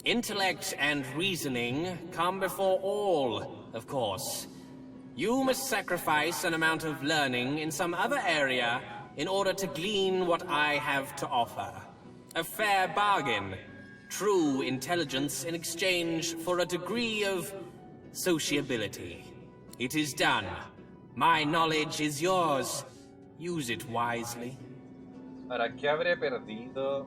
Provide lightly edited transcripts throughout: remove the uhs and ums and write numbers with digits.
Intellect and reasoning come before all, of course. You must sacrifice an amount of learning in some other area in order to glean what I have to offer. A fair bargain. True intelligence in exchange for a degree of sociability. It is done. My knowledge is yours. Use it wisely. ¿Para qué habré perdido?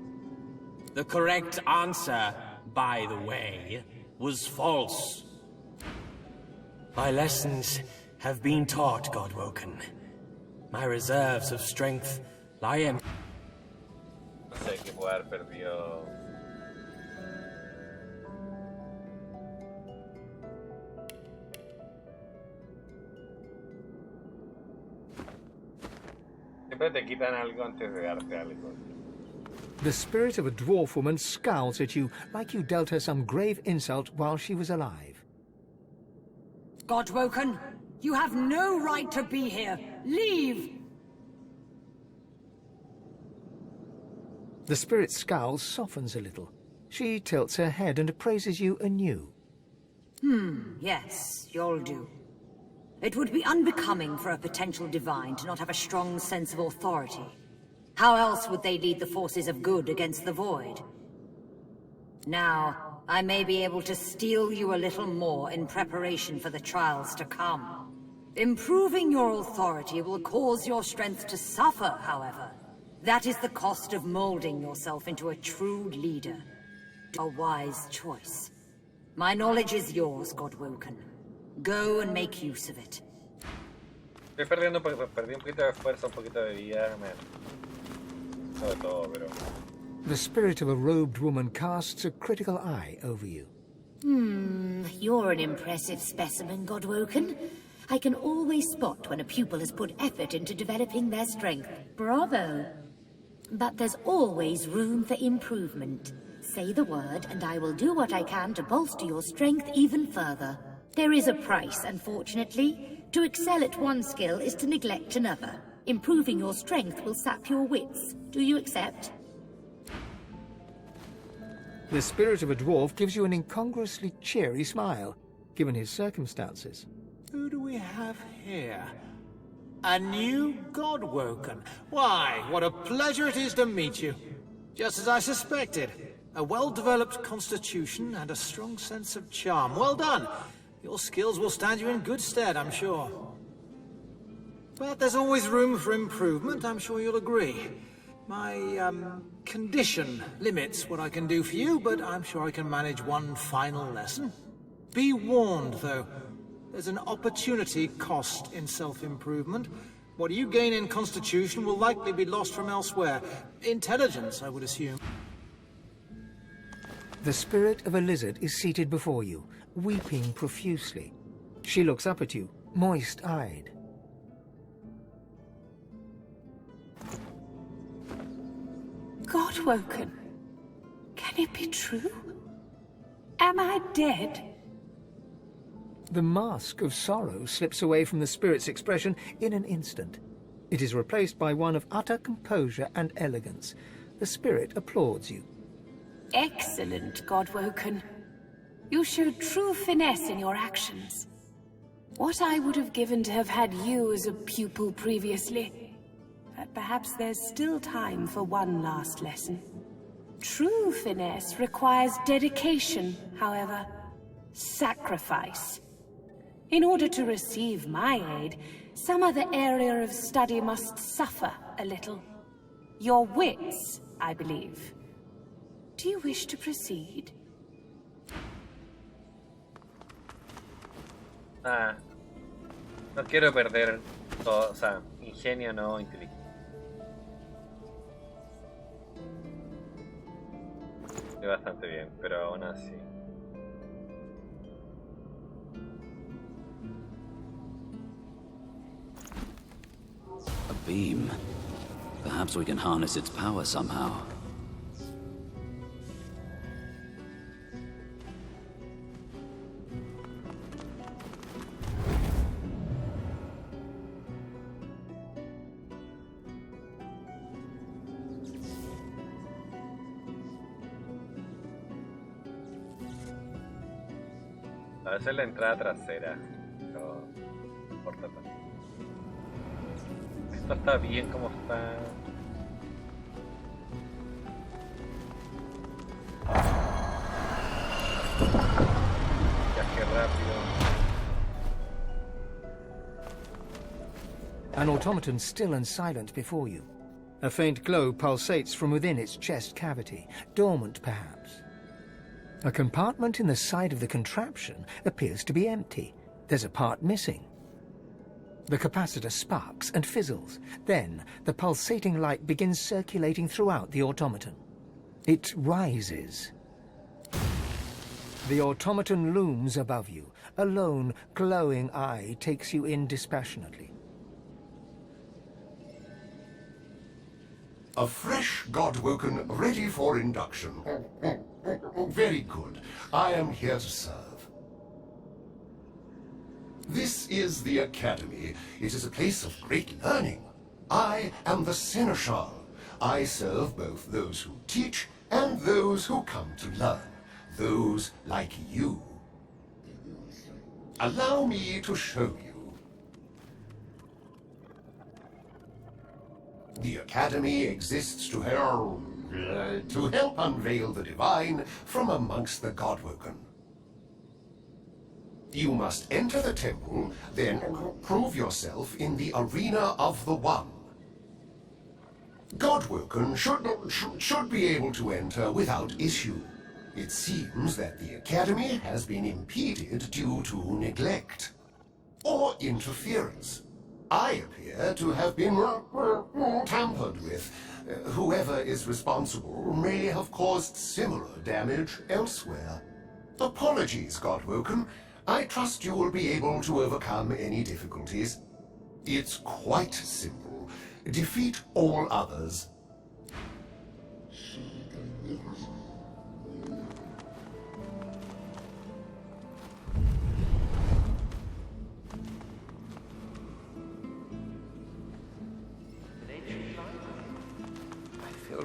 The correct answer, by the way, was false. My lessons have been taught, Godwoken. My reserves of strength lie in... No sé qué puedo haber perdido. Siempre te quitan algo antes de darte algo. The spirit of a dwarf woman scowls at you like you dealt her some grave insult while she was alive. Godwoken, you have no right to be here. Leave! The spirit's scowl softens a little. She tilts her head and appraises you anew. Yes, you'll do. It would be unbecoming for a potential divine to not have a strong sense of authority. How else would they lead the forces of good against the void? Now, I may be able to steel you a little more in preparation for the trials to come. Improving your authority will cause your strength to suffer, however. That is the cost of molding yourself into a true leader. A wise choice. My knowledge is yours, Godwoken. Go and make use of it. Estoy perdiendo porque perdí un poquito de fuerza, un poquito de vida, sobre todo, pero... The spirit of a robed woman casts a critical eye over you. You're an impressive specimen, Godwoken. I can always spot when a pupil has put effort into developing their strength. Bravo! But there's always room for improvement. Say the word, and I will do what I can to bolster your strength even further. There is a price, unfortunately. To excel at one skill is to neglect another. Improving your strength will sap your wits. Do you accept? The spirit of a dwarf gives you an incongruously cheery smile, given his circumstances. Who do we have here? A new Godwoken. Why, what a pleasure it is to meet you. Just as I suspected. A well-developed constitution and a strong sense of charm. Well done. Your skills will stand you in good stead, I'm sure. But there's always room for improvement, I'm sure you'll agree. My, condition limits what I can do for you, but I'm sure I can manage one final lesson. Be warned, though. There's an opportunity cost in self-improvement. What you gain in constitution will likely be lost from elsewhere. Intelligence, I would assume. The spirit of a lizard is seated before you, weeping profusely. She looks up at you, moist-eyed. Godwoken, can it be true? Am I dead? The mask of sorrow slips away from the spirit's expression in an instant. It is replaced by one of utter composure and elegance. The spirit applauds you. Excellent, Godwoken. You showed true finesse in your actions. What I would have given to have had you as a pupil previously. But perhaps there's still time for one last lesson. True finesse requires dedication, however. Sacrifice. In order to receive my aid, some other area of study must suffer a little. Your wits, I believe. Do you wish to proceed? No quiero perder todo, o sea, ingenio no inteligencia. Estoy bastante bien, pero aún así. A beam. Perhaps we can harness its power somehow. A veces la entrada trasera. Pero no importa tanto. Esto está bien como está. Viaje rápido. An automaton still and silent before you. A faint glow pulsates from within its chest cavity, dormant perhaps. A compartment in the side of the contraption appears to be empty. There's a part missing. The capacitor sparks and fizzles. Then the pulsating light begins circulating throughout the automaton. It rises. The automaton looms above you. A lone, glowing eye takes you in dispassionately. A fresh Godwoken ready for induction. Very good. I am here to serve. This is the Academy. It is a place of great learning. I am the Seneschal. I serve both those who teach and those who come to learn. Those like you. Allow me to show you. The Academy exists to help unveil the divine from amongst the Godwoken. You must enter the temple, then prove yourself in the arena of the One. Godwoken should be able to enter without issue. It seems that the Academy has been impeded due to neglect or interference. I appear to have been tampered with. Whoever is responsible may have caused similar damage elsewhere. Apologies, Godwoken. I trust you will be able to overcome any difficulties. It's quite simple. Defeat all others.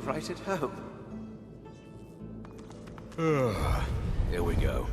Right at home. Here we go.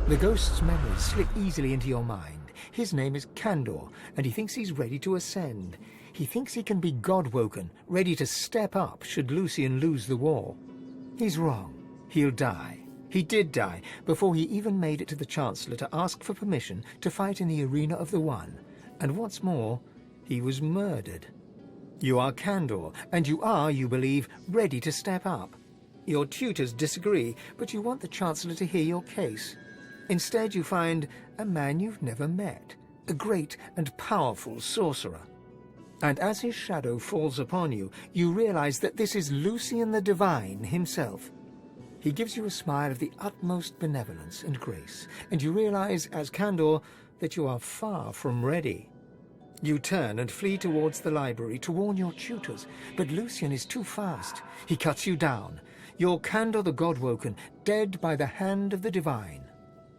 The ghost's memories slip easily into your mind. His name is Kandor, and he thinks he's ready to ascend. He thinks he can be Godwoken, ready to step up should Lucian lose the war. He's wrong. He'll die. He did die before he even made it to the Chancellor to ask for permission to fight in the arena of the One. And what's more, he was murdered. You are Kandor, and you are, you believe, ready to step up. Your tutors disagree, but you want the Chancellor to hear your case. Instead, you find a man you've never met, a great and powerful sorcerer. And as his shadow falls upon you, you realize that this is Lucian the Divine himself. He gives you a smile of the utmost benevolence and grace, and you realize, as Candor, that you are far from ready. You turn and flee towards the library to warn your tutors, but Lucian is too fast. He cuts you down. You're Candor the Godwoken, dead by the hand of the divine.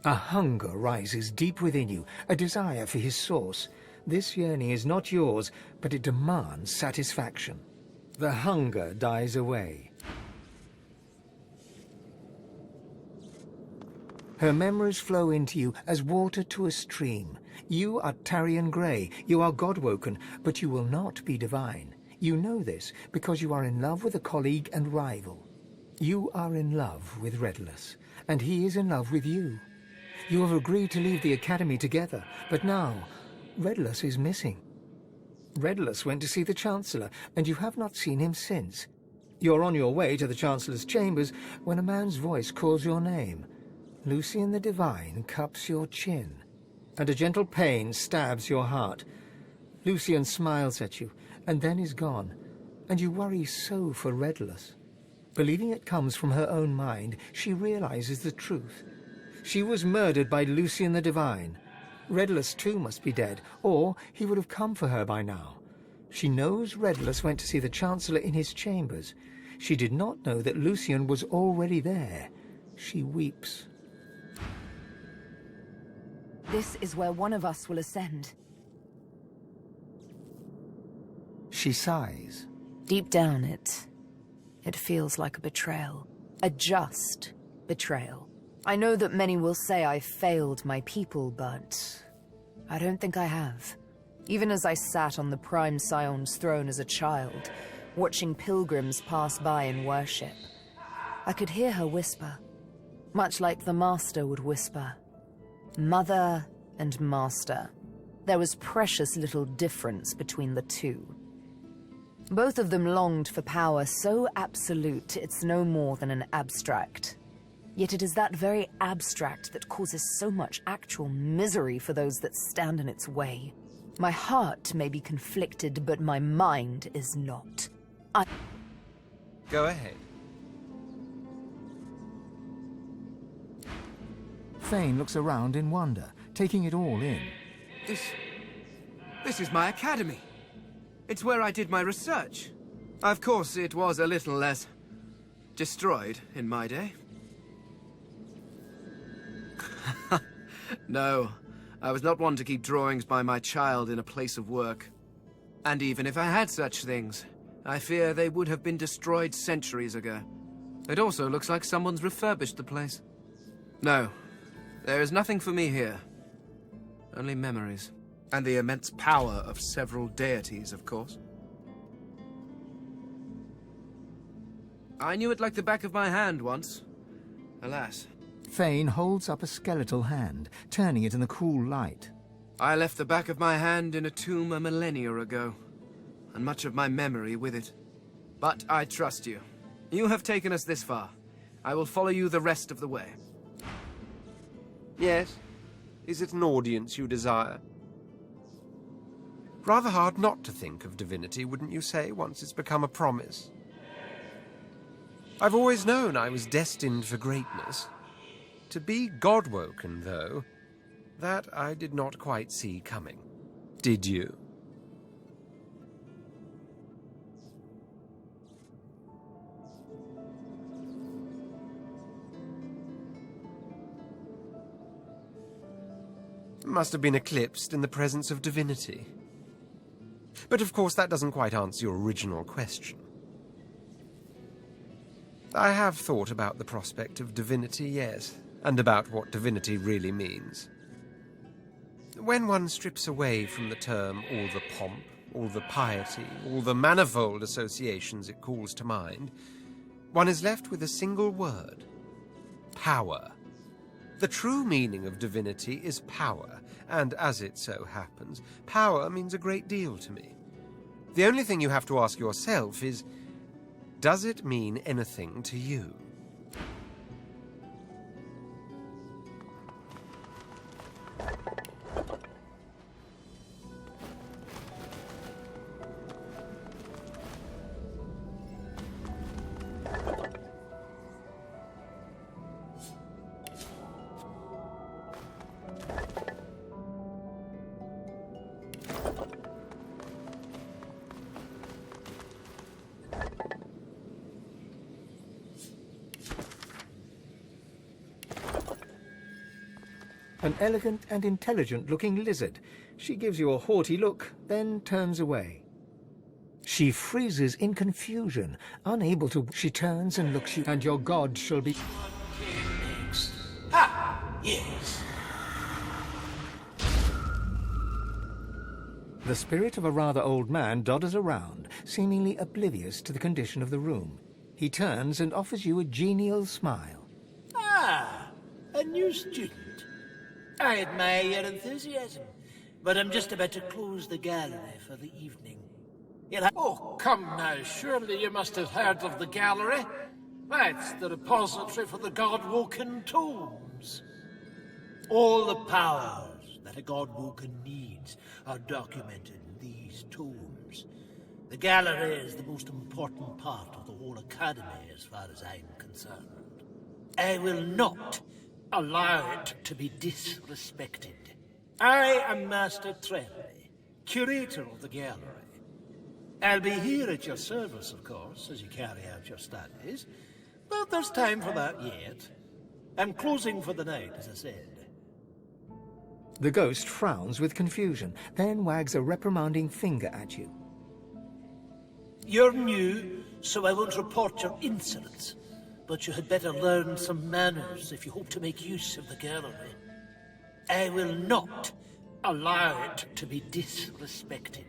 A hunger rises deep within you, a desire for his source. This yearning is not yours, but it demands satisfaction. The hunger dies away. Her memories flow into you as water to a stream. You are Tarian Grey, you are Godwoken, but you will not be divine. You know this because you are in love with a colleague and rival. You are in love with Redulus, and he is in love with you. You have agreed to leave the Academy together, but now Redulus is missing. Redulus went to see the Chancellor, and you have not seen him since. You're on your way to the Chancellor's chambers when a man's voice calls your name. Lucian the Divine cups your chin, and a gentle pain stabs your heart. Lucian smiles at you, and then is gone, and you worry so for Redulus. Believing it comes from her own mind, she realizes the truth. She was murdered by Lucian the Divine. Redulus too must be dead, or he would have come for her by now. She knows Redulus went to see the Chancellor in his chambers. She did not know that Lucian was already there. She weeps. This is where one of us will ascend. She sighs. Deep down it feels like a betrayal. A just betrayal. I know that many will say I failed my people, but I don't think I have. Even as I sat on the Prime Scion's throne as a child, watching pilgrims pass by in worship, I could hear her whisper, much like the Master would whisper. Mother and Master. There was precious little difference between the two. Both of them longed for power so absolute it's no more than an abstract. Yet it is that very abstract that causes so much actual misery for those that stand in its way. My heart may be conflicted, but my mind is not. Go ahead. Fane looks around in wonder, taking it all in. This is my academy. It's where I did my research. Of course, it was a little less destroyed in my day. No, I was not one to keep drawings by my child in a place of work. And even if I had such things, I fear they would have been destroyed centuries ago. It also looks like someone's refurbished the place. No, there is nothing for me here. Only memories. And the immense power of several deities, of course. I knew it like the back of my hand once. Alas. Fane holds up a skeletal hand, turning it in the cool light. I left the back of my hand in a tomb a millennia ago, and much of my memory with it. But I trust you. You have taken us this far. I will follow you the rest of the way. Yes? Is it an audience you desire? Rather hard not to think of divinity, wouldn't you say, once it's become a promise? I've always known I was destined for greatness. To be Godwoken, though, that I did not quite see coming. Did you? Must have been eclipsed in the presence of divinity. But of course that doesn't quite answer your original question. I have thought about the prospect of divinity, yes, and about what divinity really means. When one strips away from the term all the pomp, all the piety, all the manifold associations it calls to mind, one is left with a single word: power. The true meaning of divinity is power, and as it so happens, power means a great deal to me. The only thing you have to ask yourself is, does it mean anything to you? An elegant and intelligent-looking lizard. She gives you a haughty look, then turns away. She freezes in confusion, unable to... She turns and looks you, and your god shall be... Next. Ah, yes. The spirit of a rather old man dodders around, seemingly oblivious to the condition of the room. He turns and offers you a genial smile. Ah, a new student. I admire your enthusiasm, but I'm just about to close the gallery for the evening. Oh, come now, surely you must have heard of the gallery. That's the repository for the God-Woken tomes. All the powers that a God-Woken needs are documented in these tomes. The gallery is the most important part of the whole academy as far as I'm concerned. I will not allow it to be disrespected. I am Master Trelly, curator of the gallery. I'll be here at your service, of course, as you carry out your studies, but there's time for that yet. I'm closing for the night, as I said. The ghost frowns with confusion, then wags a reprimanding finger at you. You're new, so I won't report your insolence, but you had better learn some manners if you hope to make use of the gallery. I will not allow it to be disrespected.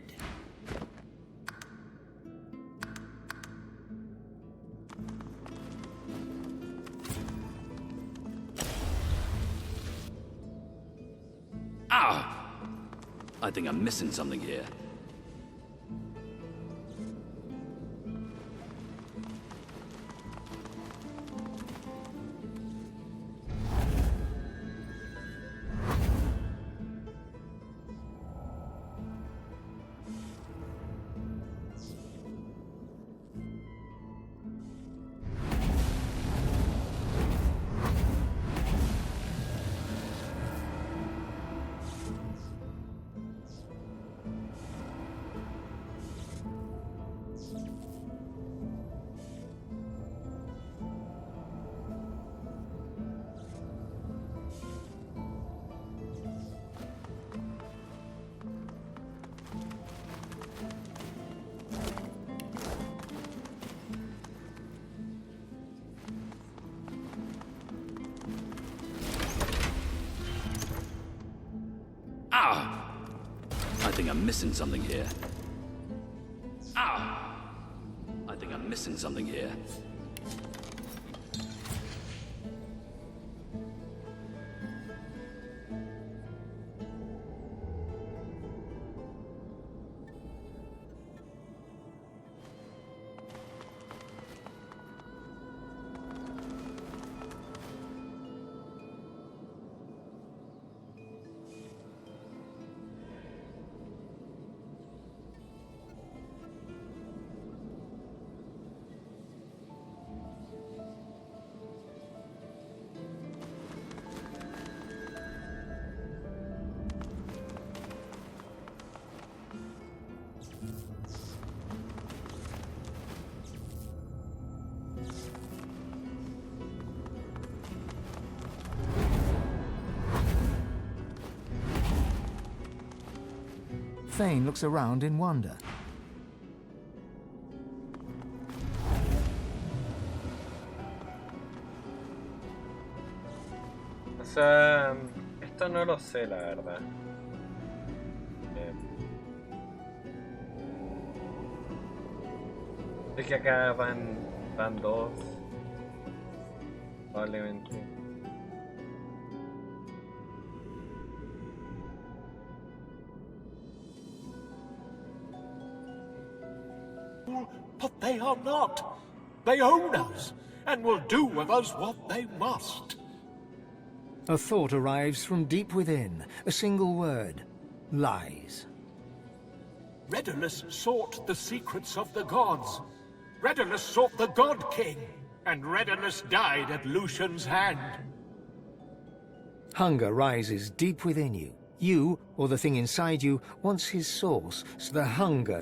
Ah! I think I'm missing something here. Ah! I think I'm missing something here. Ah! I think I'm missing something here. Fane looks around in wonder. O sea, esto no lo sé, la verdad. Sé que acá van dos, probablemente. But they are not. They own us, and will do with us what they must. A thought arrives from deep within, a single word. Lies. Redulus sought the secrets of the gods. Redulus sought the God King, and Redulus died at Lucian's hand. Hunger rises deep within you. You, or the thing inside you, wants his source, so the hunger...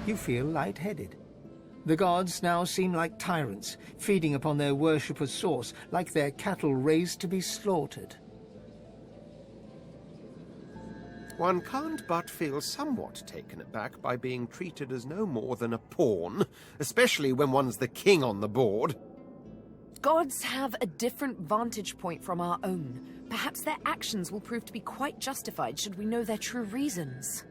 You feel lightheaded. The gods now seem like tyrants, feeding upon their worshippers' source, like their cattle raised to be slaughtered. One can't but feel somewhat taken aback by being treated as no more than a pawn, especially when one's the king on the board. Gods have a different vantage point from our own. Perhaps their actions will prove to be quite justified should we know their true reasons.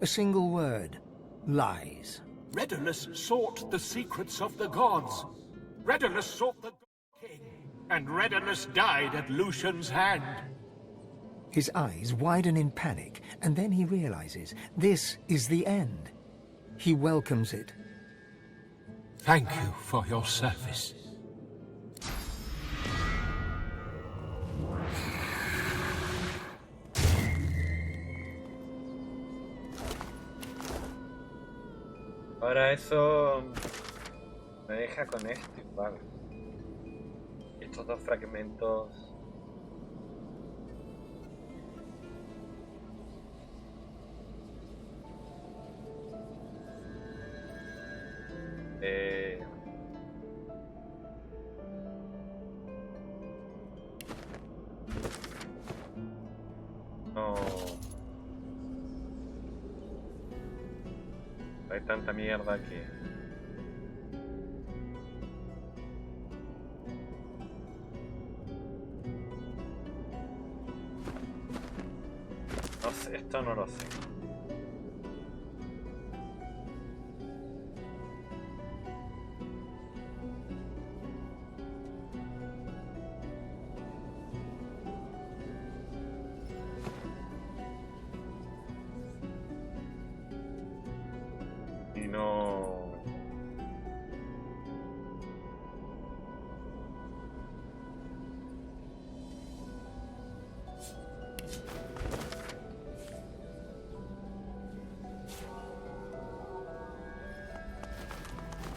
A single word. Lies. Redulus sought the secrets of the gods. Redulus sought the God King, and Redulus died at Lucian's hand. His eyes widen in panic, and then he realizes this is the end. He welcomes it. Thank you for your service. Ahora eso me deja con esto igual. Estos dos fragmentos. No. Hay tanta mierda que... No sé, esto no lo sé. Y no...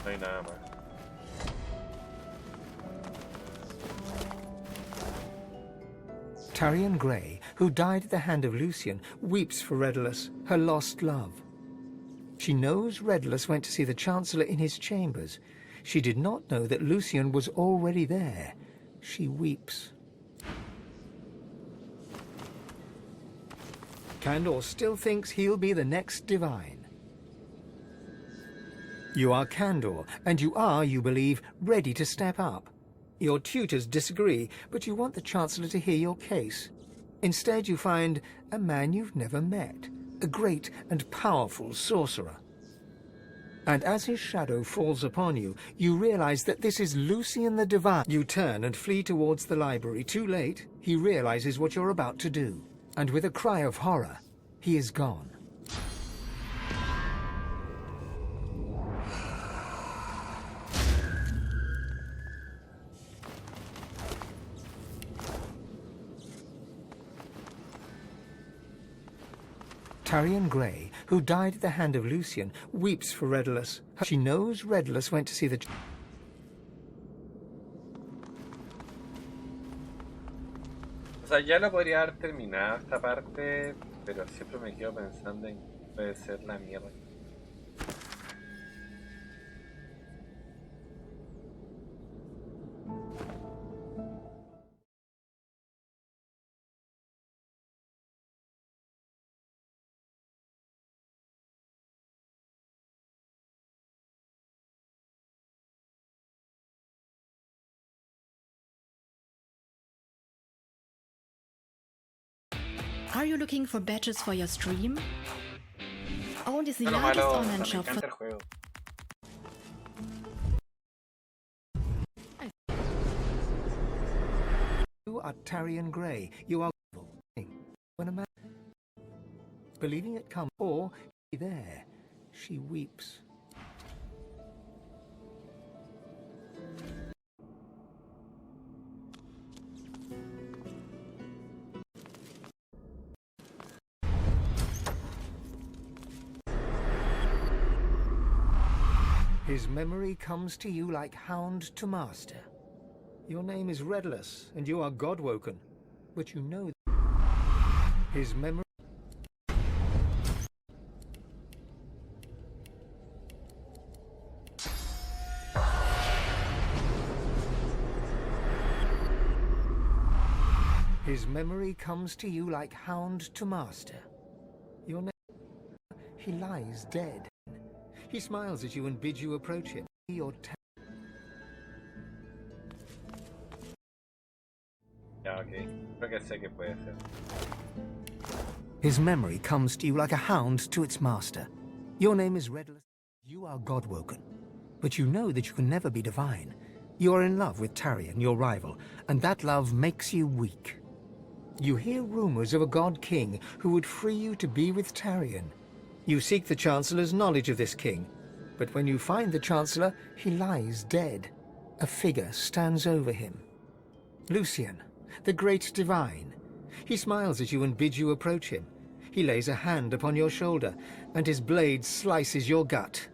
No hay nada más. Tarian Grey, who died at the hand of Lucian, weeps for Redulus, her lost love. She knows Redulus went to see the Chancellor in his chambers. She did not know that Lucian was already there. She weeps. Candor still thinks he'll be the next divine. You are Candor, and you are, you believe, ready to step up. Your tutors disagree, but you want the Chancellor to hear your case. Instead, you find a man you've never met, a great and powerful sorcerer. And as his shadow falls upon you, you realize that this is Lucian the Divine. You turn and flee towards the library. Too late, he realizes what you're about to do. And with a cry of horror, he is gone. Tarian Grey, who died at the hand of Lucian, weeps for Redulus. She knows Redulus went to see the... O sea, ya lo podría haber terminado esta parte, pero siempre me quedo pensando en puede ser la mierda. Are you looking for badges for your stream? Owned is the No, lo largest malo, online me shop for... encanta el juego. You are Tarian Grey. You are when a man believing it comes, or there, she weeps. His memory comes to you like hound to master. Your name is Redless, and you are God-woken, but you know his memory. His memory comes to you like hound to master. Your name. He lies dead. He smiles at you and bids you approach him. Your Ya, ok. Creo que sé que puede ser. His memory comes to you like a hound to its master. Your name is Redless. You are God-woken, but you know that you can never be divine. You are in love with Tarian, your rival, and that love makes you weak. You hear rumors of a god king who would free you to be with Tarian. You seek the Chancellor's knowledge of this king, but when you find the Chancellor, he lies dead. A figure stands over him. Lucian, the great divine. He smiles at you and bids you approach him. He lays a hand upon your shoulder, and his blade slices your gut.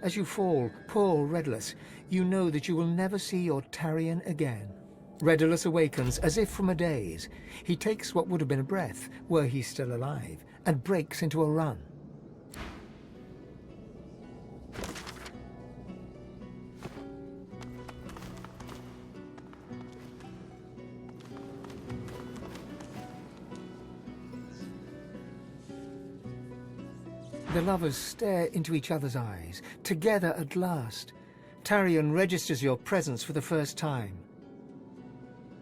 As you fall, poor Redless, you know that you will never see your Tarian again. Redless awakens as if from a daze. He takes what would have been a breath, were he still alive, and breaks into a run. The lovers stare into each other's eyes, together at last. Tarian registers your presence for the first time.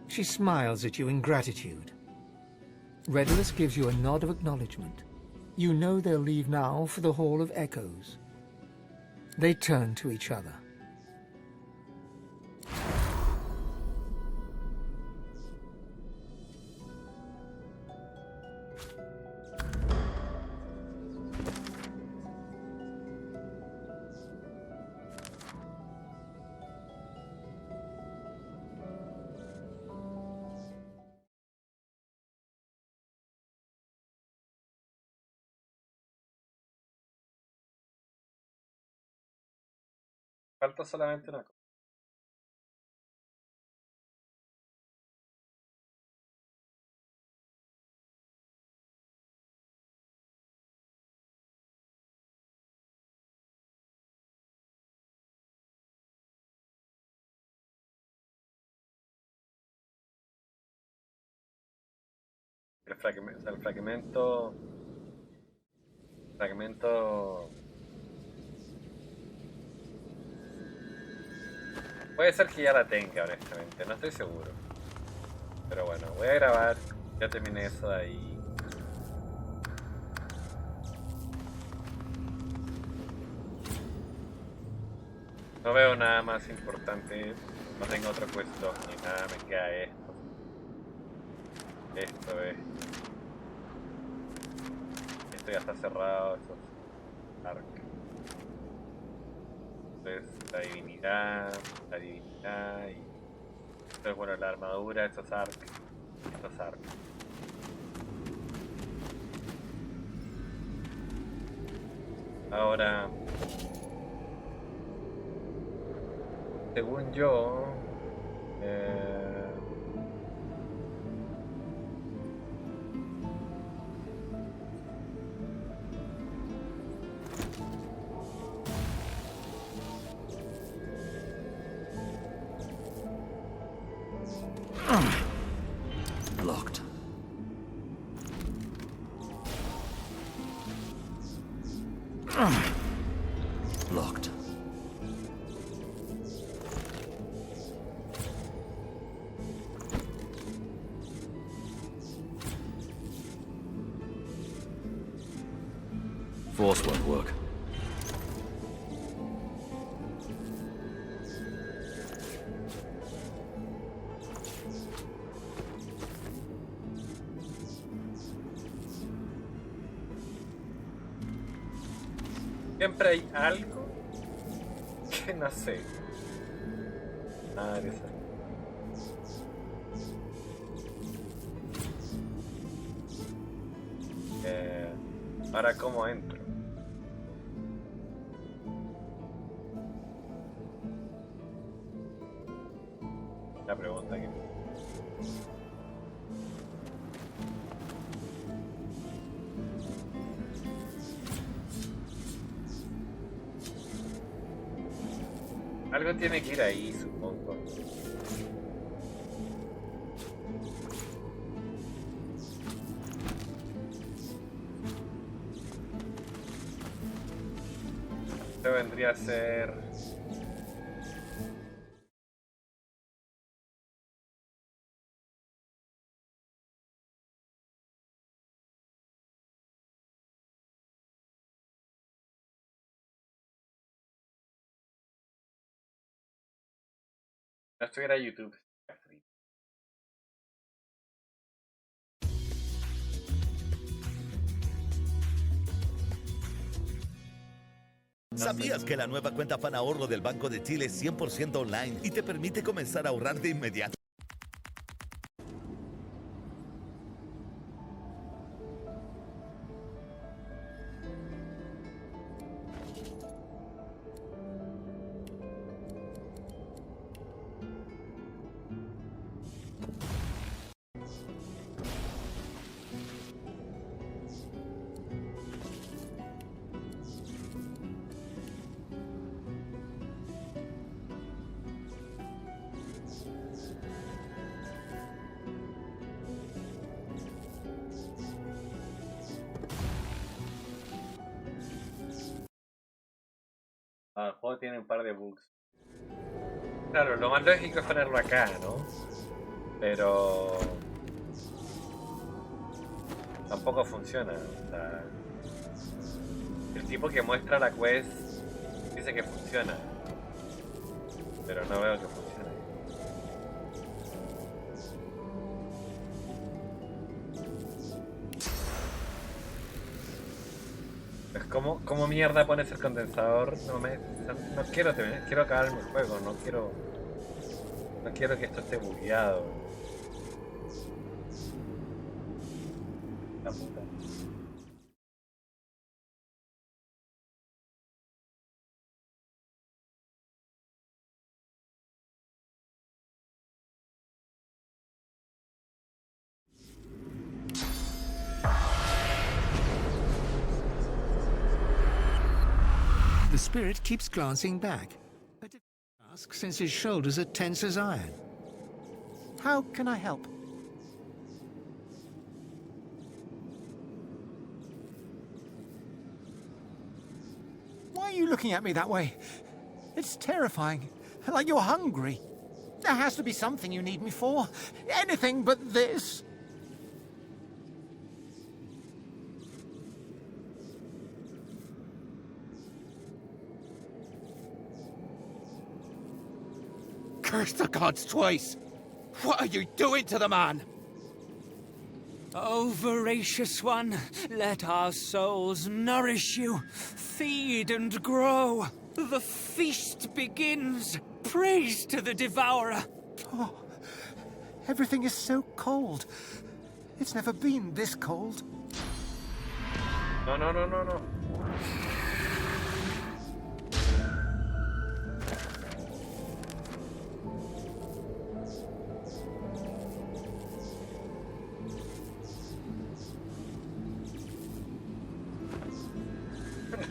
She smiles at you in gratitude. Redless gives you a nod of acknowledgement. You know they'll leave now for the Hall of Echoes. They turn to each other. Falta solamente una cosa. El fragmento. Puede ser que ya la tenga, honestamente, no estoy seguro. Pero bueno, voy a grabar. Ya terminé eso de ahí. No veo nada más importante. No tengo otro puesto ni nada. Me queda esto. Esto es. Esto ya está cerrado. Esto es arc. Entonces, la divinidad y esto es bueno, la armadura, esto es arc, esto es arc. Ahora, según yo, Locked. Locked. Force won't work. Siempre hay algo que no sé. Ah, eso. Ahora, ¿cómo entro? La pregunta que... Algo tiene que ir ahí, supongo. Esto vendría a ser... No estuviera YouTube. ¿Sabías que la nueva cuenta Fan Ahorro del Banco de Chile es 100% online y te permite comenzar a ahorrar de inmediato? El juego tiene un par de bugs. Claro, lo más lógico es ponerlo acá, ¿no? Pero... tampoco funciona. O sea, el tipo que muestra la quest dice que funciona. Pero no veo que funcione. ¿Cómo mierda pones el condensador? No quiero terminar, quiero acabarme el juego, no quiero que esto esté bugueado. La puta. The spirit keeps glancing back. A difficult task since his shoulders are tense as iron. How can I help? Why are you looking at me that way? It's terrifying. Like you're hungry. There has to be something you need me for. Anything but this. Curse the gods twice! What are you doing to the man? O voracious one, let our souls nourish you. Feed and grow. The feast begins. Praise to the devourer. Oh, everything is so cold. It's never been this cold. No.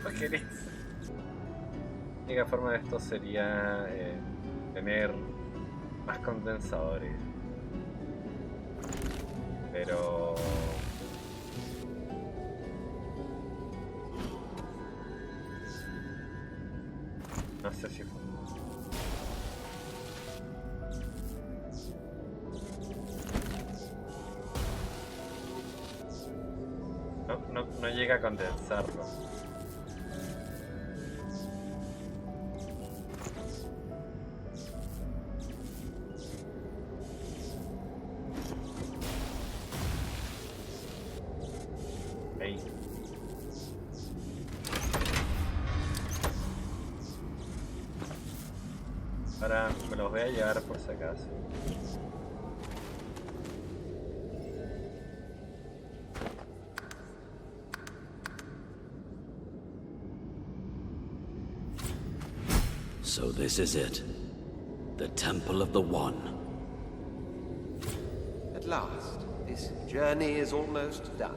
No querés. La única forma de esto sería tener más condensadores. Pero... no sé si fue. No llega a condensarlo. ahí. Ahora me los voy a llevar por si acaso. So this is it. The Temple of the One. At last, this journey is almost done.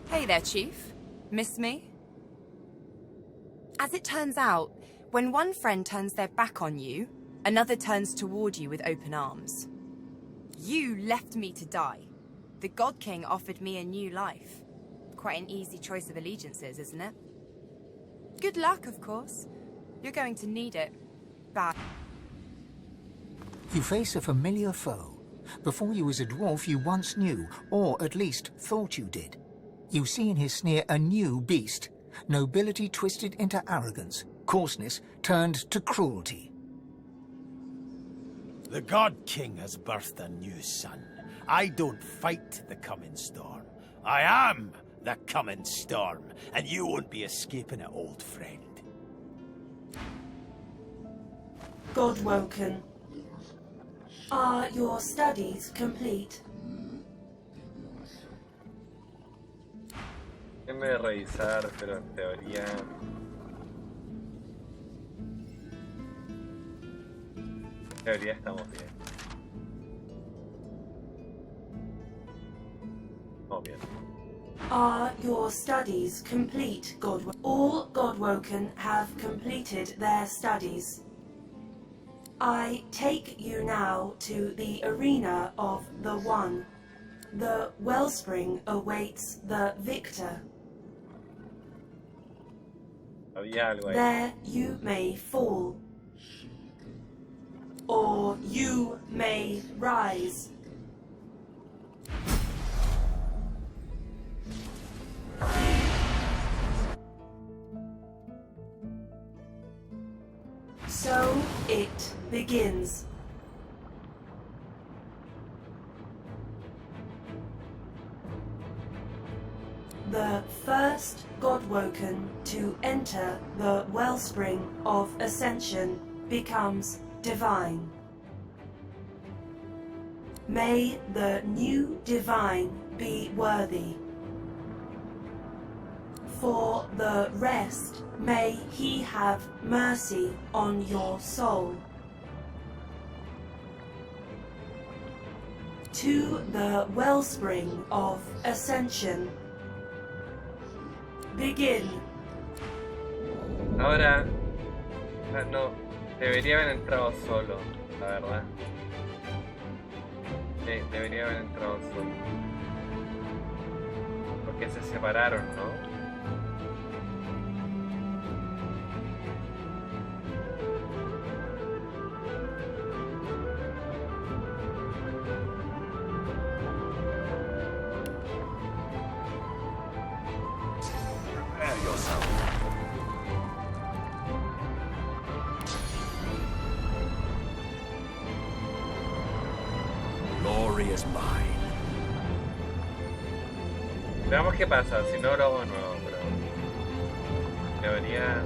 Hey there, Chief. Miss me? As it turns out, when one friend turns their back on you, another turns toward you with open arms. You left me to die. The God King offered me a new life. Quite an easy choice of allegiances, isn't it? Good luck, of course. You're going to need it. Bad. You face a familiar foe. Before you was a dwarf you once knew, or at least thought you did. You see in his sneer a new beast. Nobility twisted into arrogance. Coarseness turned to cruelty. The God King has birthed a new son. I don't fight the coming storm. I am the coming storm, and you won't be escaping it, old friend. Godwoken. Are your studies complete? Déjenme revisar, pero en teoría... En teoría estamos bien. Oh, bien. Are your studies complete, Godwoken? All Godwoken have completed their studies. I take you now to the arena of the One. The wellspring awaits the victor. Había algo ahí. There you may fall, or you may rise. So it begins. The first Godwoken to enter the wellspring of ascension becomes divine. May the new divine be worthy. For the rest, may he have mercy on your soul. To the wellspring of ascension. Begin. Ahora... no, debería haber entrado solo, la verdad. Sí, debería haber entrado solo. Porque se separaron, ¿no? Glory is mine. Veamos qué pasa, si no lo hago de nuevo, pero... Debería...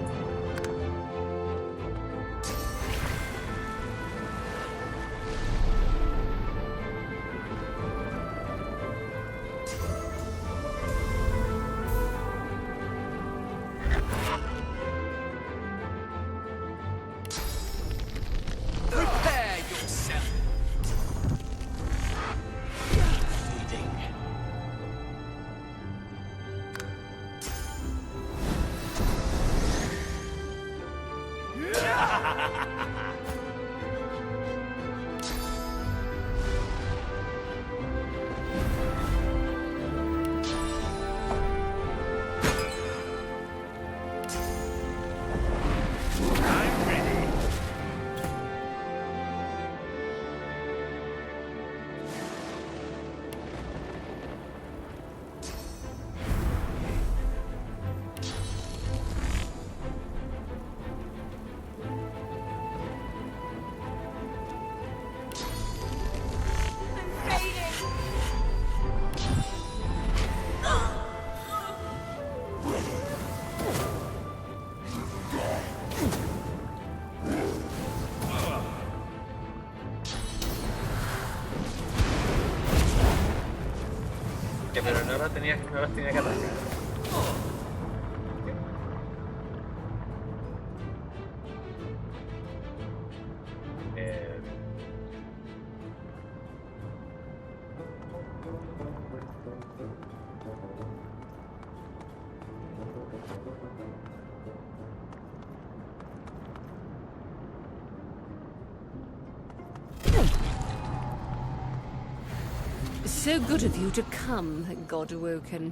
Prepare yourself. Que pero no los tenía que atacar. So good of you to come, God Awoken.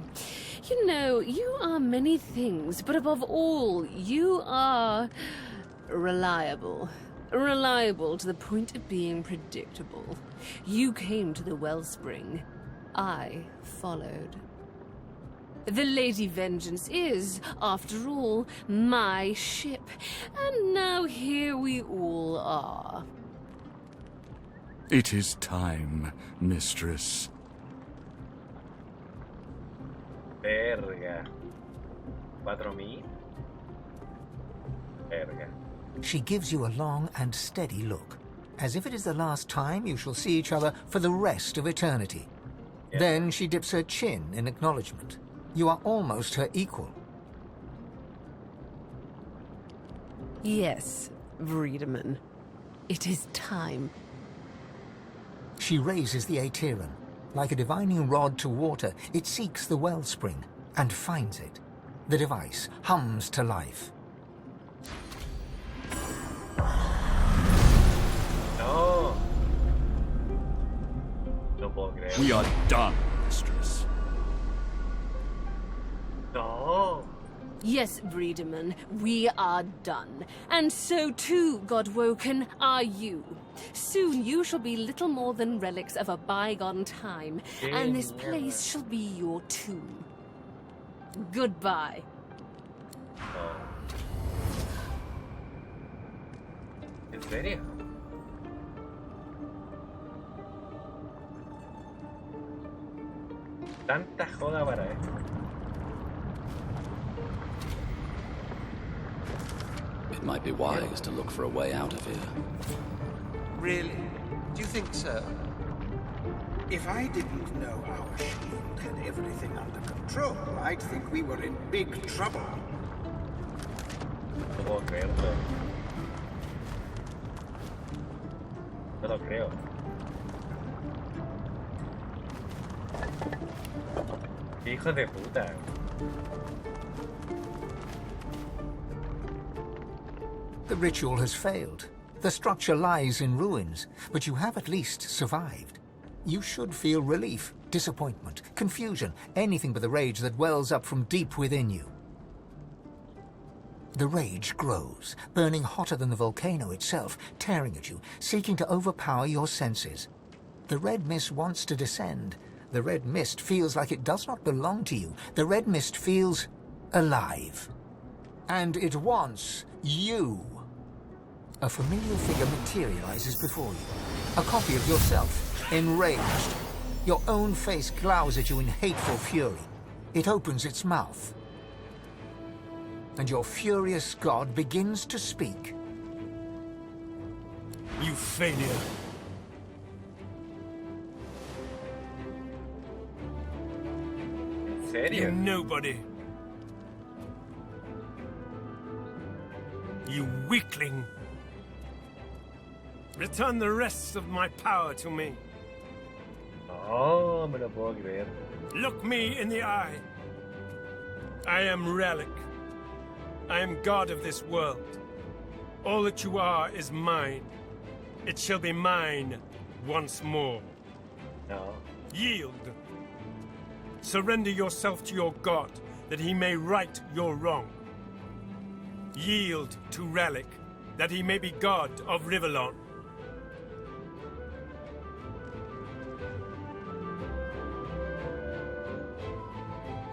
You know, you are many things, but above all, you are reliable. Reliable to the point of being predictable. You came to the wellspring. I followed. The Lady Vengeance is, after all, my ship. And now here we all are. It is time, mistress. Verga. 4,000. Verga. She gives you a long and steady look, as if it is the last time you shall see each other for the rest of eternity. Yeah. Then she dips her chin in acknowledgement. You are almost her equal. Yes, Breedeman. It is time. She raises the Aetherin. Like a divining rod to water, it seeks the wellspring and finds it. The device hums to life. No. No puedo creer. We are done, mistress. No. Yes, Breedeman, we are done. And so too, Godwoken, are you. Soon you shall be little more than relics of a bygone time, and this place shall be your tomb. Goodbye. ¿En serio? Tanta joda para esto. It might be wise to look for a way out of here. Really? Do you think so? If I didn't know our shield had everything under control, I'd think we were in big trouble. No puedo creerlo. No lo creo. Hijo de puta. The ritual has failed. The structure lies in ruins, but you have at least survived. You should feel relief, disappointment, confusion, anything but the rage that wells up from deep within you. The rage grows, burning hotter than the volcano itself, tearing at you, seeking to overpower your senses. The red mist wants to descend. The red mist feels like it does not belong to you. The red mist feels alive. And it wants you. A familiar figure materializes before you. A copy of yourself, enraged. Your own face glowers at you in hateful fury. It opens its mouth. And your furious god begins to speak. You failure. ¿En serio? You nobody. You weakling. Return the rest of my power to me. Oh, me lo puedo creer. Look me in the eye. I am Relic. I am god of this world. All that you are is mine. It shall be mine once more. No. Yield. Surrender yourself to your god, that he may right your wrong. Yield to Relic, that he may be god of Rivellon.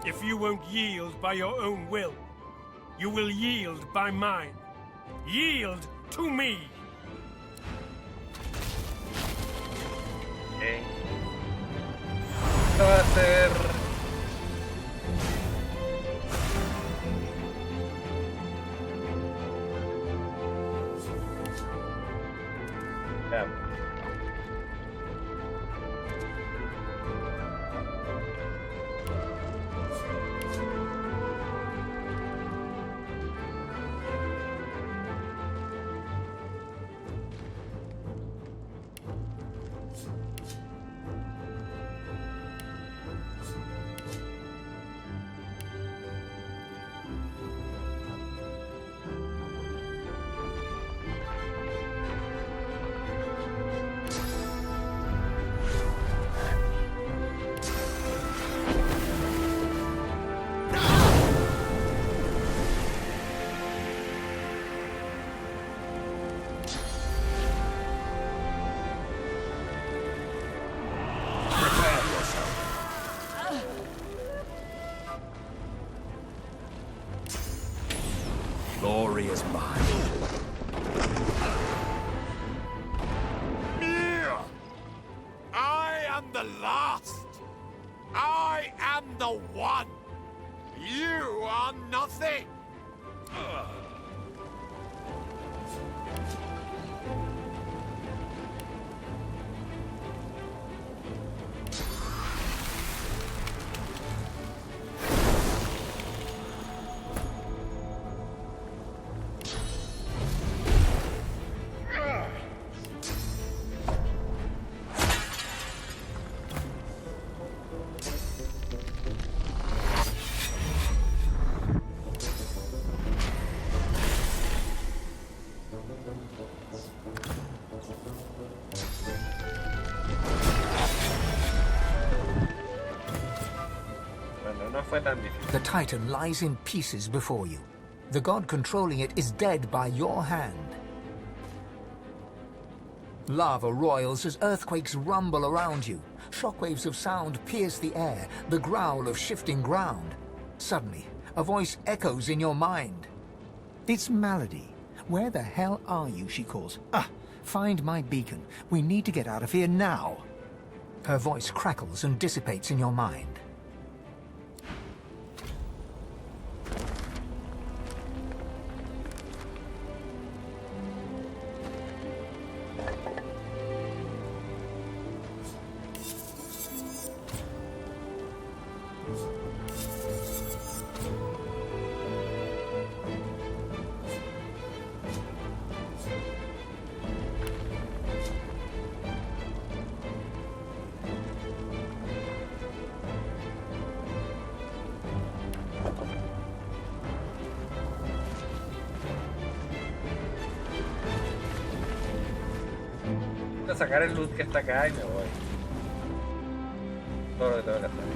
If you won't yield by your own will, you will yield by mine. Yield to me! Okay. Esto va a ser... am the one. You are nothing. The Titan lies in pieces before you. The god controlling it is dead by your hand. Lava roils as earthquakes rumble around you. Shockwaves of sound pierce the air, the growl of shifting ground. Suddenly, a voice echoes in your mind. It's Malady. Where the hell are you, she calls. Find my beacon. We need to get out of here now. Her voice crackles and dissipates in your mind. Voy a sacar el loot que está acá y me voy. Todo lo que tengo que hacer.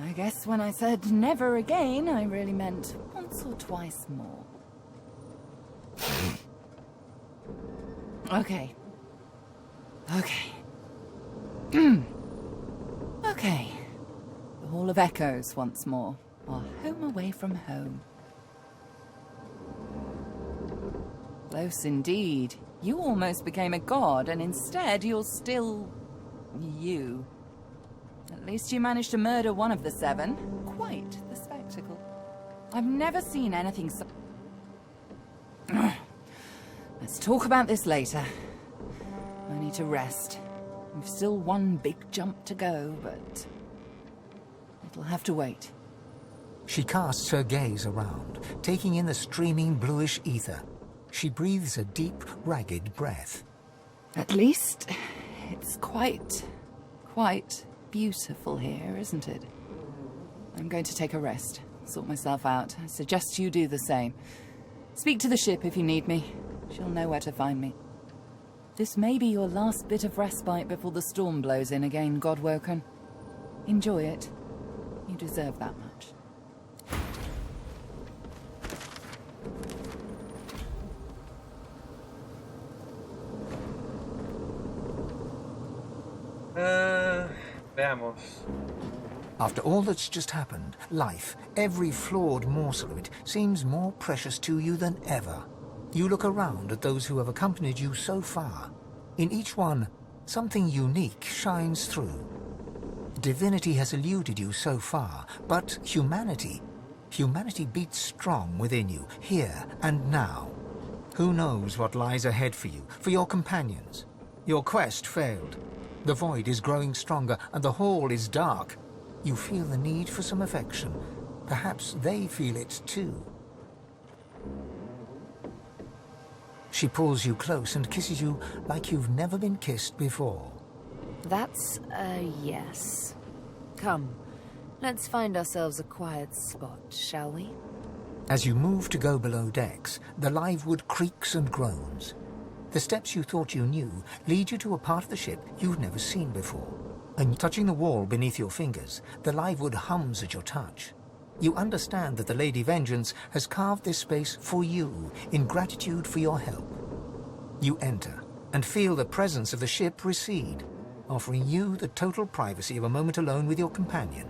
I guess when I said never again, I really meant once or twice more. Okay. Okay. Okay. The Hall of Echoes once more. Our home away from home. Close indeed. You almost became a god, and instead you're still... you. At least you managed to murder one of the 7. Quite the spectacle. I've never seen anything so... Let's talk about this later. I need to rest. We've still one big jump to go, but... it'll have to wait. She casts her gaze around, taking in the streaming bluish ether. She breathes a deep, ragged breath. At least, it's quite beautiful here, isn't it? I'm going to take a rest, sort myself out. I suggest you do the same. Speak to the ship if you need me. She'll know where to find me. This may be your last bit of respite before the storm blows in again, Godwoken. Enjoy it. You deserve that much. Veamos. After all that's just happened, life, every flawed morsel of it, seems more precious to you than ever. You look around at those who have accompanied you so far. In each one, something unique shines through. Divinity has eluded you so far, but humanity beats strong within you, here and now. Who knows what lies ahead for you, for your companions? Your quest failed. The void is growing stronger, and the hall is dark. You feel the need for some affection. Perhaps they feel it too. She pulls you close and kisses you like you've never been kissed before. That's a yes. Come, let's find ourselves a quiet spot, shall we? As you move to go below decks, the live wood creaks and groans. The steps you thought you knew lead you to a part of the ship you've never seen before. And touching the wall beneath your fingers, the live wood hums at your touch. You understand that the Lady Vengeance has carved this space for you in gratitude for your help. You enter and feel the presence of the ship recede, offering you the total privacy of a moment alone with your companion.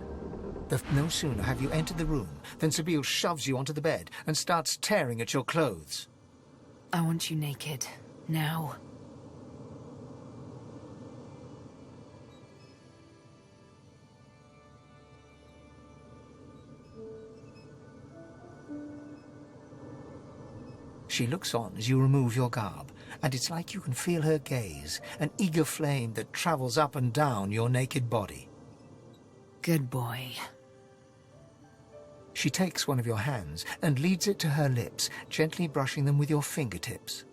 No sooner have you entered the room than Sabine shoves you onto the bed and starts tearing at your clothes. I want you naked, now. She looks on as you remove your garb, and it's like you can feel her gaze, an eager flame that travels up and down your naked body. Good boy. She takes one of your hands and leads it to her lips, gently brushing them with your fingertips.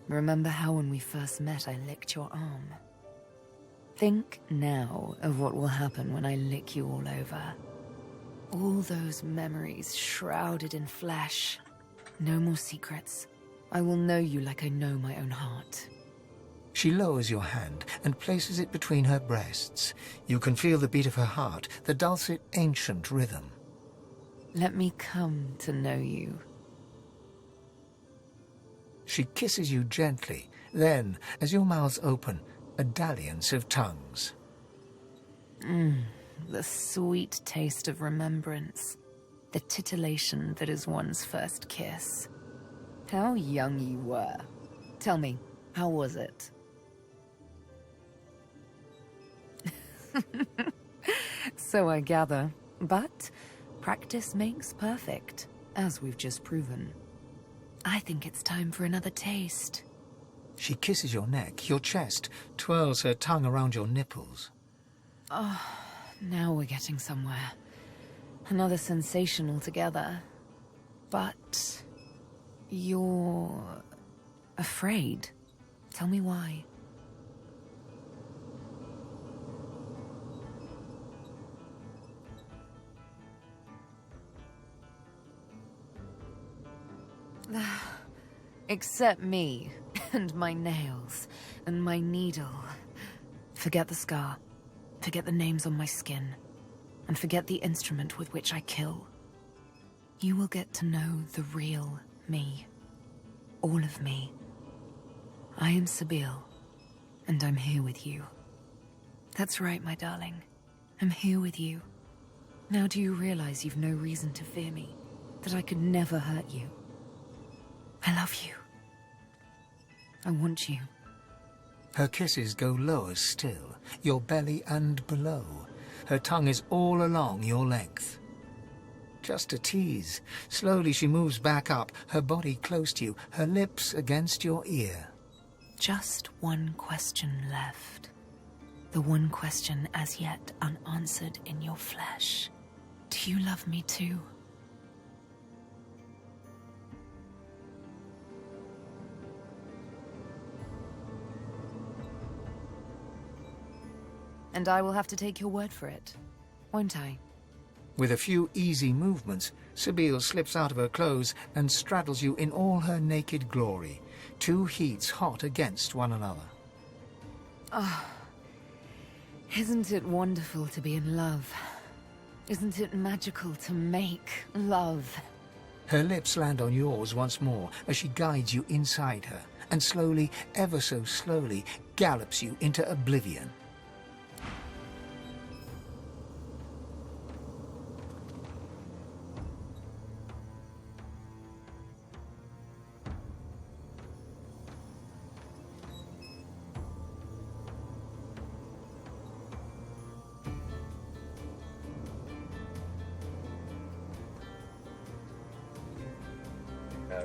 Remember how when we first met I licked your arm? Think now of what will happen when I lick you all over. All those memories shrouded in flesh. No more secrets. I will know you like I know my own heart. She lowers your hand and places it between her breasts. You can feel the beat of her heart, the dulcet, ancient rhythm. Let me come to know you. She kisses you gently. Then, as your mouths open, a dalliance of tongues. The sweet taste of remembrance. The titillation that is one's first kiss. How young you were. Tell me, how was it? So I gather, but practice makes perfect, as we've just proven. I think it's time for another taste. She kisses your neck, your chest, twirls her tongue around your nipples. Oh, now we're getting somewhere. Another sensation altogether. But you're afraid. Tell me why. Except me, and my nails, and my needle. Forget the scar. Forget the names on my skin. And forget the instrument with which I kill. You will get to know the real me. All of me. I am Sabine, and I'm here with you. That's right, my darling. I'm here with you. Now do you realize you've no reason to fear me? That I could never hurt you? I love you. I want you. Her kisses go lower still, your belly and below. Her tongue is all along your length. Just a tease. Slowly she moves back up, her body close to you, her lips against your ear. Just one question left. The one question as yet unanswered in your flesh. Do you love me too? And I will have to take your word for it, won't I? With a few easy movements, Sabine slips out of her clothes and straddles you in all her naked glory, two heats hot against one another. Oh, isn't it wonderful to be in love? Isn't it magical to make love? Her lips land on yours once more as she guides you inside her, and slowly, ever so slowly, gallops you into oblivion.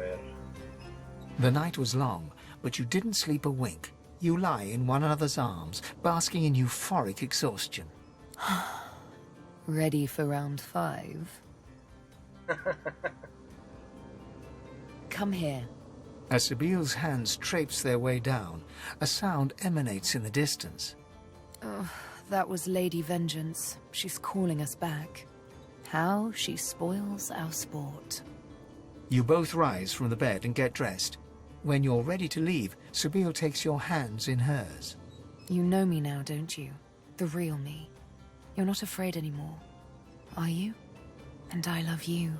ver. The night was long, but you didn't sleep a wink. You lie in one another's arms, basking in euphoric exhaustion. Ready for round 5? Come here. As Sabile's hands traipse their way down, a sound emanates in the distance. Oh, that was Lady Vengeance. She's calling us back. How she spoils our sport. You both rise from the bed and get dressed. When you're ready to leave, Sabile takes your hands in hers. You know me now, don't you? The real me. You're not afraid anymore, are you? And I love you.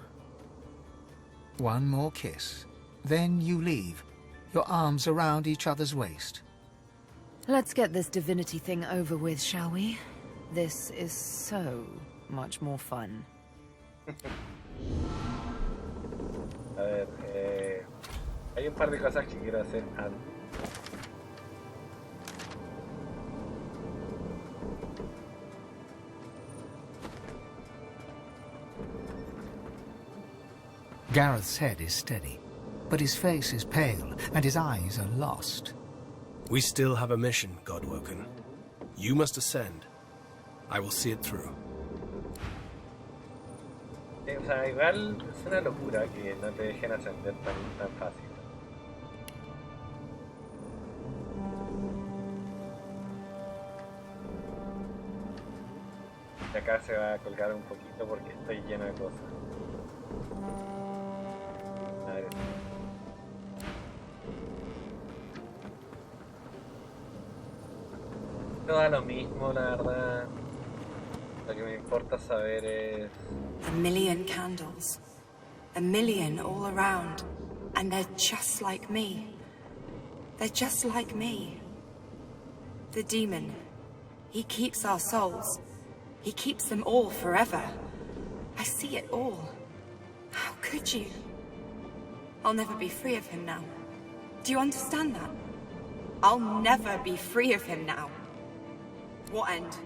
One more kiss. Then you leave, your arms around each other's waist. Let's get this divinity thing over with, shall we? This is so much more fun. A ver, hay un par de cosas que quiero hacer antes. Gareth's head is steady, but his face is pale and his eyes are lost. We still have a mission, Godwoken. You must ascend. I will see it through. O sea, igual es una locura que no te dejen ascender tan fácil. Y acá se va a colgar un poquito porque estoy lleno de cosas. A ver. No da lo mismo, la verdad. Lo que me importa saber es... A million candles. A million all around. And they're just like me. They're just like me. The demon. He keeps our souls. He keeps them all forever. I see it all. How could you? I'll never be free of him now. Do you understand that? I'll never be free of him now. What end?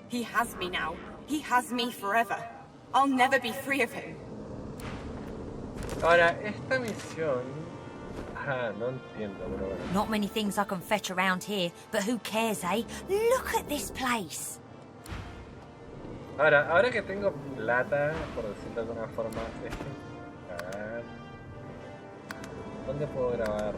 He has me now. He has me forever. I'll never be free of him. Ahora, esta misión... no entiendo, pero bueno. Not many things I can fetch around here, but who cares, eh? Look at this place. Ahora que tengo plata, por decirlo de alguna forma, ¿dónde puedo grabar?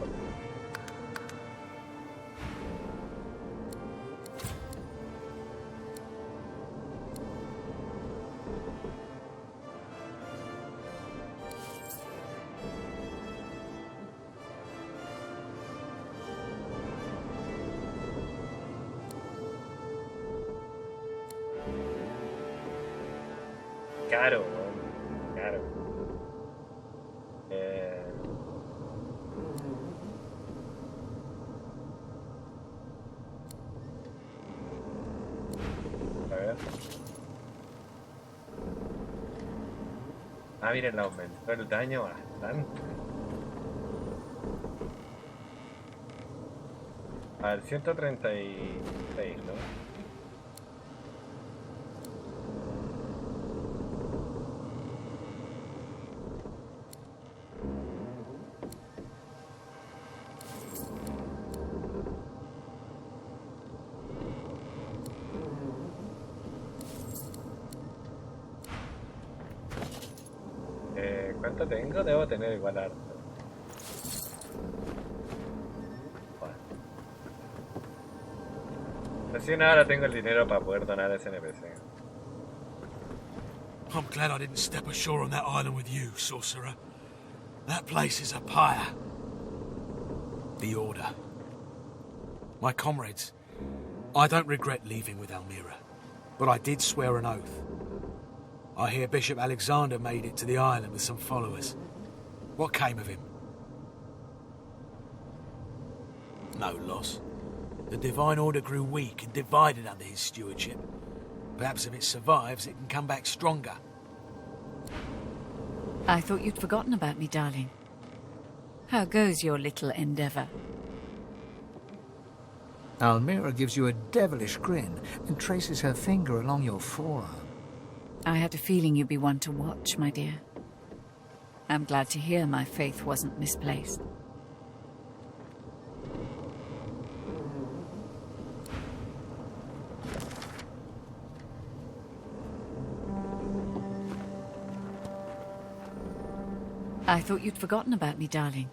Caro, caro. A ver. Ah, miren, aumentó el daño bastante. A ver, 136, ¿no? ¿Cuánto tengo? Debo tener igual harto. Bueno. Recién ahora tengo el dinero para poder donar a ese NPC. I'm glad I didn't step ashore on that island with you, sorcerer. That place is a pyre. The Order. My comrades, I don't regret leaving with Almira, but I did swear an oath. I hear Bishop Alexander made it to the island with some followers. What came of him? No loss. The Divine Order grew weak and divided under his stewardship. Perhaps if it survives, it can come back stronger. I thought you'd forgotten about me, darling. How goes your little endeavor? Almira gives you a devilish grin and traces her finger along your forearm. I had a feeling you'd be one to watch, my dear. I'm glad to hear my faith wasn't misplaced. I thought you'd forgotten about me, darling.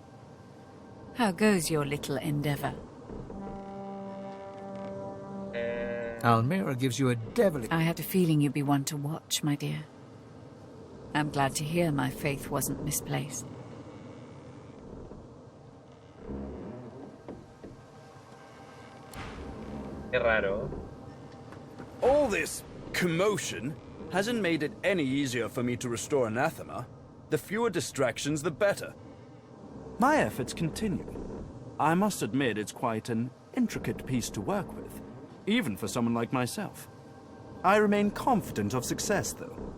How goes your little endeavor? Almira gives you a devilish... I had a feeling you'd be one to watch, my dear. I'm glad to hear my faith wasn't misplaced. Qué raro. All this commotion hasn't made it any easier for me to restore anathema. The fewer distractions, the better. My efforts continue. I must admit it's quite an intricate piece to work with, even for someone like myself. I remain confident of success, though.